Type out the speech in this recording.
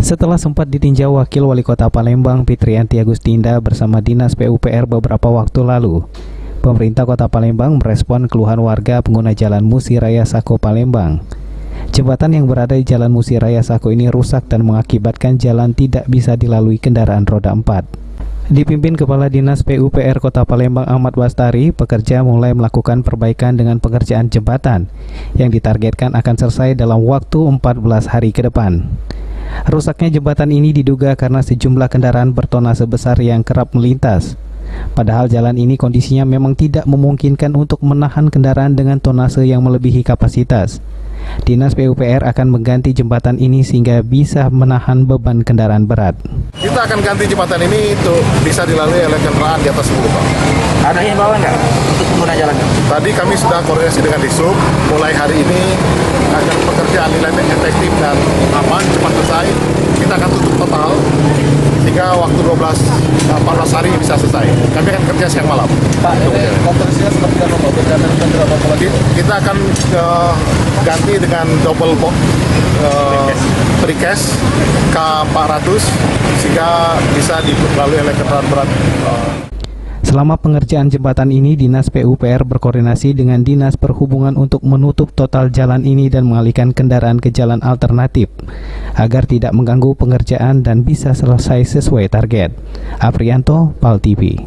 Setelah sempat ditinjau Wakil Wali Kota Palembang Fitriyanti Agustinda bersama Dinas PUPR beberapa waktu lalu, pemerintah Kota Palembang merespon keluhan warga pengguna Jalan Musi Raya Sako Palembang. Jembatan yang berada di Jalan Musi Raya Sako ini rusak dan mengakibatkan jalan tidak bisa dilalui kendaraan roda 4. Dipimpin Kepala Dinas PUPR Kota Palembang Ahmad Bastari, pekerja mulai melakukan perbaikan dengan pengerjaan jembatan yang ditargetkan akan selesai dalam waktu 14 hari ke depan. Rusaknya jembatan ini diduga karena sejumlah kendaraan bertonnase besar yang kerap melintas. Padahal jalan ini kondisinya memang tidak memungkinkan untuk menahan kendaraan dengan tonnase yang melebihi kapasitas. Dinas PUPR akan mengganti jembatan ini sehingga bisa menahan beban kendaraan berat. Kita akan ganti jembatan ini untuk bisa dilalui oleh kendaraan di atas 10 ton. Ada himbauan nggak untuk pengguna jalan? Tadi kami sudah koordinasi dengan Disub, mulai hari ini agar pekerjaan nilai efektif dan aman, cepat selesai. Kita akan tutup total hingga waktu 14 hari bisa selesai. Kami akan kerja siang malam. Pak, komposisinya seperti apa? Kita akan ganti dengan double box precast K400 sehingga bisa dilalui oleh kendaraan berat. Selama pengerjaan jembatan ini, Dinas PUPR berkoordinasi dengan Dinas Perhubungan untuk menutup total jalan ini dan mengalihkan kendaraan ke jalan alternatif agar tidak mengganggu pengerjaan dan bisa selesai sesuai target. Aprianto, PAL TV.